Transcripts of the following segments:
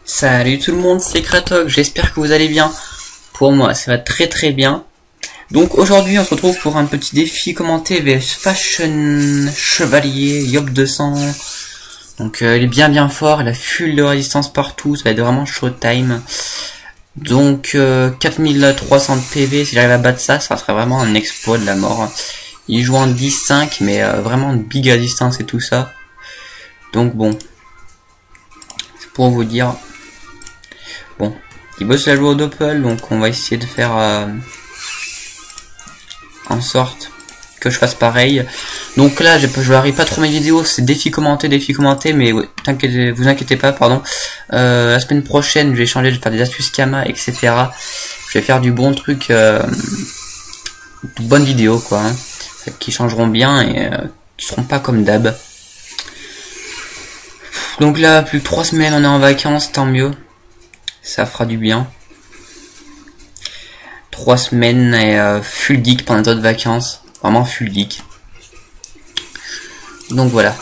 Salut tout le monde, c'est Kratok, j'espère que vous allez bien. Pour moi, ça va très très bien. Donc aujourd'hui, on se retrouve pour un petit défi commenté vs Fashion Chevalier Yop 200. Donc il est bien fort, il a full de résistance partout, ça va être vraiment showtime. Donc 4300 PV, si j'arrive à battre ça, ça serait vraiment un exploit de la mort. Il joue en 10-5, mais vraiment de big résistance et tout ça. Donc bon, c'est pour vous dire. Bon, il bosse la joue au doppel, donc on va essayer de faire en sorte que je fasse pareil. Donc là, je n'arrive pas trop mes vidéos, c'est défi commenté, mais ouais, vous inquiétez pas, pardon. La semaine prochaine, je vais changer, je vais faire des astuces Kama, etc. Je vais faire du bon truc, de bonnes vidéos, quoi, hein, qui changeront bien et qui seront pas comme d'hab. Donc là, plus que 3 semaines, on est en vacances, tant mieux. Ça fera du bien. 3 semaines et full geek pendant d'autres vacances. Vraiment full geek. Donc voilà.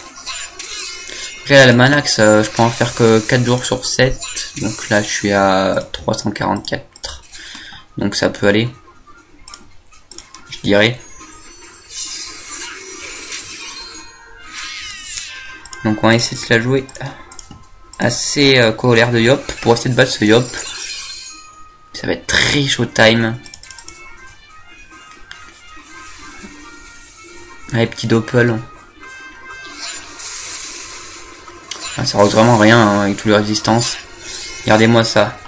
Après là, la Manax, je peux en faire que 4 jours sur 7. Donc là je suis à 344. Donc ça peut aller. Je dirais. Donc on va essayer de se la jouer assez colère de Yop pour essayer de battre ce Yop. Ça va être très showtime. Allez, petit doppel. Ah, ça rose vraiment rien hein, avec toutes les résistances. Regardez-moi ça.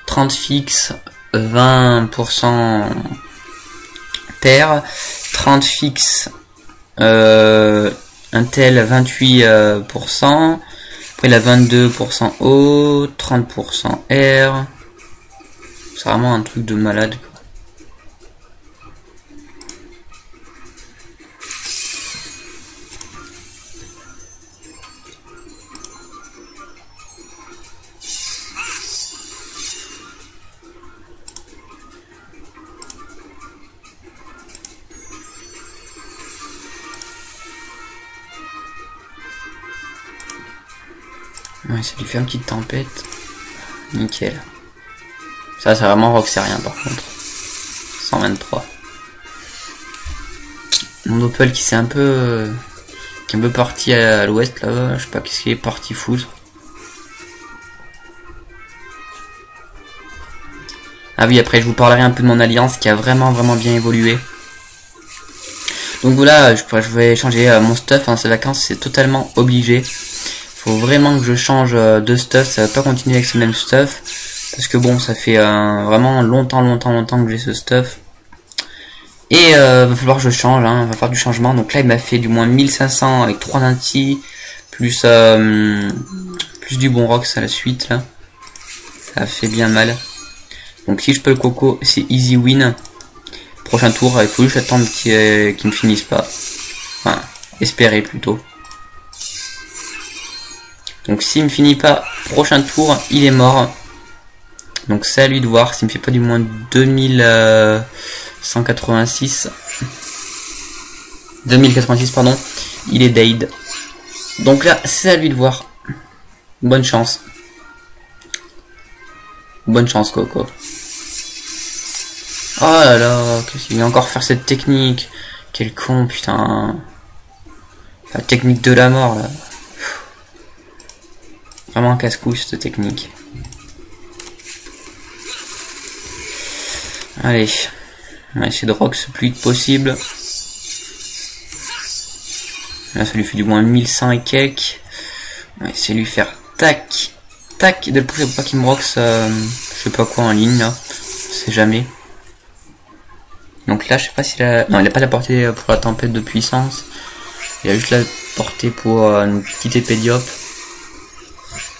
30 fixe, 20% paire, 30 fixe, un tel 28%. Après la 22% haut, 30% R. C'est vraiment un truc de malade quoi. Ouais, ça lui fait une petite tempête. Nickel. Ça c'est vraiment Roxérien par contre. 123. Mon doppel qui s'est un peu parti à l'ouest là-bas. Je sais pas qu'est-ce qu'il est parti foutre. Ah oui, après je vous parlerai un peu de mon alliance qui a vraiment bien évolué. Donc voilà, je vais changer mon stuff en ces vacances, c'est totalement obligé. Faut vraiment que je change de stuff, ça va pas continuer avec ce même stuff. Parce que bon, ça fait vraiment longtemps que j'ai ce stuff. Et va falloir que je change, hein, va falloir du changement. Donc là il m'a fait du moins 1500 avec 3 nantis, plus du bon rox à la suite là. Ça fait bien mal. Donc si je peux le coco, c'est easy win. Prochain tour, il faut juste attendre qu'il ne finisse pas. Enfin, espérer plutôt. Donc s'il me finit pas, prochain tour, il est mort. Donc c'est à lui de voir s'il me fait pas du moins 2186. 2086 pardon, il est dead. Donc là, c'est à lui de voir. Bonne chance. Bonne chance Coco. Oh là là, qu'est-ce qu'il va encore faire cette technique? Quel con putain. La technique de la mort là. Vraiment un casse-couille cette technique. Allez, on va essayer de rox le plus vite possible. Là ça lui fait du moins 1100 et quelques. On va essayer de lui faire tac, tac, et de le pousser pour pas qu'il me rox je sais pas quoi en ligne là. Je sais jamais. Donc là je sais pas s'il a... Non, il a pas la portée pour la tempête de puissance. Il a juste la portée pour une petite épée Diop.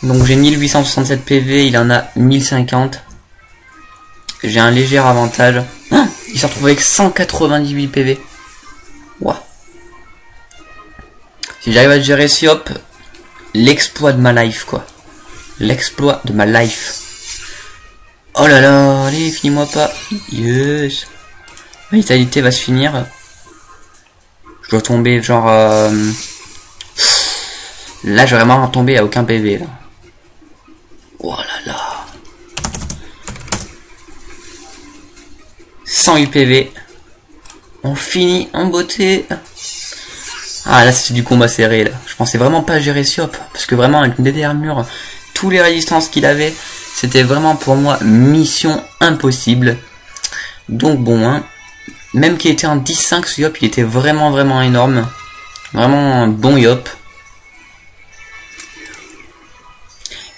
Donc j'ai 1867 PV, il en a 1050. J'ai un léger avantage. Ah, il s'est retrouvé avec 198 PV. Ouah. Si j'arrive à gérer ce Yop, l'exploit de ma life quoi. L'exploit de ma life. Oh là là, allez, finis-moi pas. Yes. La vitalité va se finir. Je dois tomber genre... Là je vais vraiment tomber à aucun PV là. Oh là là. 100 UPV. On finit en beauté. Ah là c'est du combat serré là. Je pensais vraiment pas gérer Siop. Parce que vraiment avec une DD armure, tous les résistances qu'il avait, c'était vraiment pour moi mission impossible. Donc bon hein. Même qu'il était en 10-5 ce Yop, il était vraiment énorme. Vraiment un bon Yop.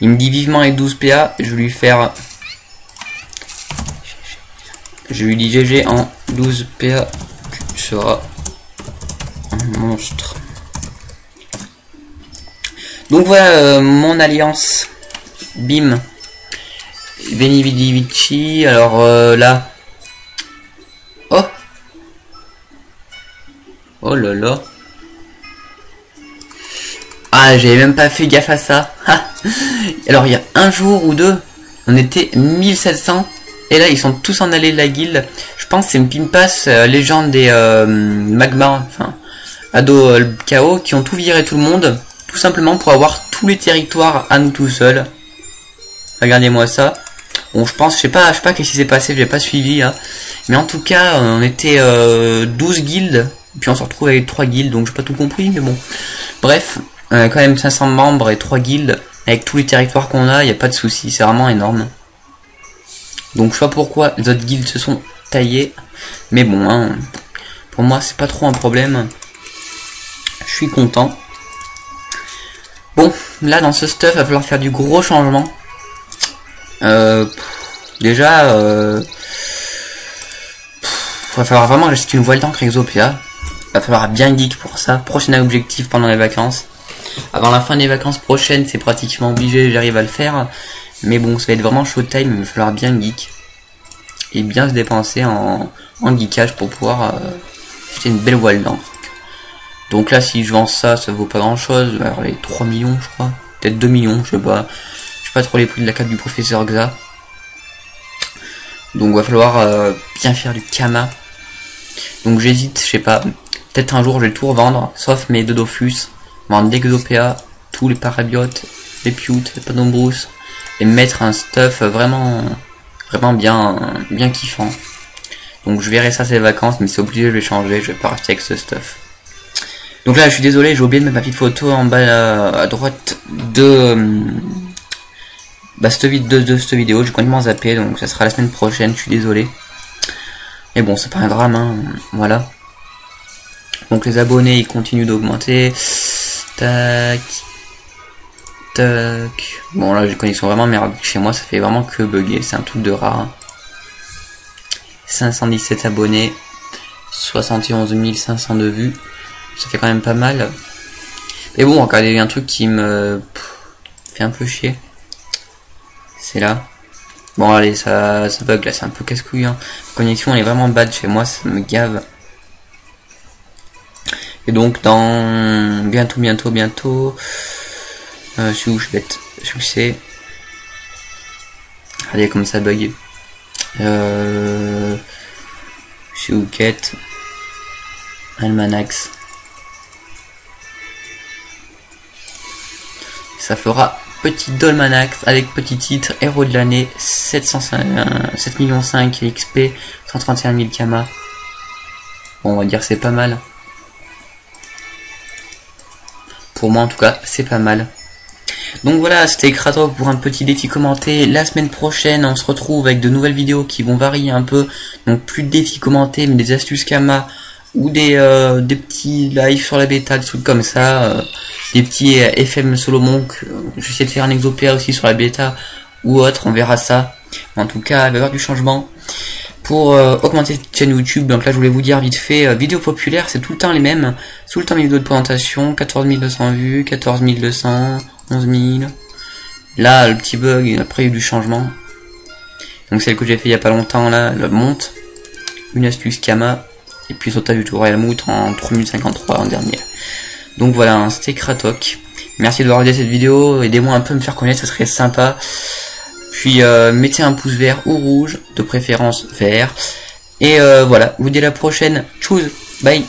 Il me dit vivement avec 12 PA, je vais lui faire... Je lui dis GG en 12 PA, tu seras un monstre. Donc voilà mon alliance. Bim. Veni Vidi Vici. Alors là. Oh. Oh là là. Ah, j'avais même pas fait gaffe à ça. Alors il y a un jour ou deux, on était 1700. Et là ils sont tous en allée de la guilde. Je pense que c'est une pimpass légende des magma, enfin ado chaos, qui ont tout viré tout le monde. Tout simplement pour avoir tous les territoires à nous tout seuls. Regardez-moi ça. Bon je pense, je sais pas qu'est-ce qui s'est passé, j'ai pas suivi hein. Mais en tout cas on était 12 guildes. Puis on se retrouve avec 3 guildes, donc j'ai pas tout compris mais bon. Bref, quand même 500 membres et 3 guildes. Avec tous les territoires qu'on a, il n'y a pas de souci, c'est vraiment énorme. Donc je sais pas pourquoi les autres guildes se sont taillées. Mais bon, hein, pour moi c'est pas trop un problème. Je suis content. Bon, là dans ce stuff, il va falloir faire du gros changement. Déjà, va falloir vraiment que j'achète une voile d'encre Exopia. Va falloir bien geek pour ça. Prochain objectif pendant les vacances. Avant la fin des vacances prochaines, c'est pratiquement obligé, j'arrive à le faire. Mais bon, ça va être vraiment showtime, il va falloir bien geek. Et bien se dépenser en geekage pour pouvoir acheter une belle voile d'encre. Donc là, si je vends ça, ça vaut pas grand chose. Alors les 3 millions, je crois. Peut-être 2 millions, je sais pas. Je sais pas trop les prix de la cape du professeur Xa. Donc va falloir bien faire du Kama. Donc j'hésite, je sais pas. Peut-être un jour je vais tout revendre, sauf mes 2 Dofus. Vendre des Exopia, tous les parabiotes, les Pute, les Padombrous. Et mettre un stuff vraiment bien kiffant. Donc je verrai ça ces vacances, mais c'est obligé, je vais changer, je vais pas rester avec ce stuff. Donc là je suis désolé, j'ai oublié de mettre ma petite photo en bas à droite de cette vidéo, j'ai complètement zappé, donc ça sera la semaine prochaine, je suis désolé. Mais bon, c'est pas un drame, hein, voilà. Donc les abonnés ils continuent d'augmenter. Tac. Tac. Bon là j'ai une connexion vraiment merdique chez moi, ça fait vraiment que bugger, c'est un truc de rare. 517 abonnés, 71 500 de vues, ça fait quand même pas mal. Mais bon, regardez, il y a un truc qui me fait un peu chier. C'est là. Bon allez, ça bug là, c'est un peu casse-couille. Hein. La connexion elle est vraiment bad chez moi, ça me gave. Et donc dans bientôt. Je suis où, je suis bête. Succès. Regardez comme ça bug. Je suis où, quête. Almanax. Ça fera petit Dolmanax avec petit titre héros de l'année, 7 millions 5 XP, 131 000 Kama. Bon, on va dire c'est pas mal. Pour moi en tout cas, c'est pas mal. Donc voilà, c'était Kratok pour un petit défi commenté. La semaine prochaine, on se retrouve avec de nouvelles vidéos qui vont varier un peu. Donc plus de défis commentés, mais des astuces Kama ou des petits lives sur la bêta, des trucs comme ça. Des petits FM Solomon. J'essaie de faire un Exopia aussi sur la bêta ou autre, on verra ça. En tout cas, il va y avoir du changement. Pour augmenter cette chaîne YouTube, donc là je voulais vous dire vite fait, vidéos populaires, c'est tout le temps les mêmes. Tout le temps les vidéos de présentation, 14 200 vues, 14 200, 11 000. Là, le petit bug, après il y a eu du changement. Donc celle que j'ai fait il y a pas longtemps, là, elle monte. Une astuce Kama. Et puis sautage du Royal Mout en 3053 en dernier. Donc voilà, c'était Kratok. Merci d'avoir regardé cette vidéo, aidez-moi un peu à me faire connaître, ça serait sympa. Puis mettez un pouce vert ou rouge, de préférence vert. Et voilà, je vous dis à la prochaine. Tchuss, bye.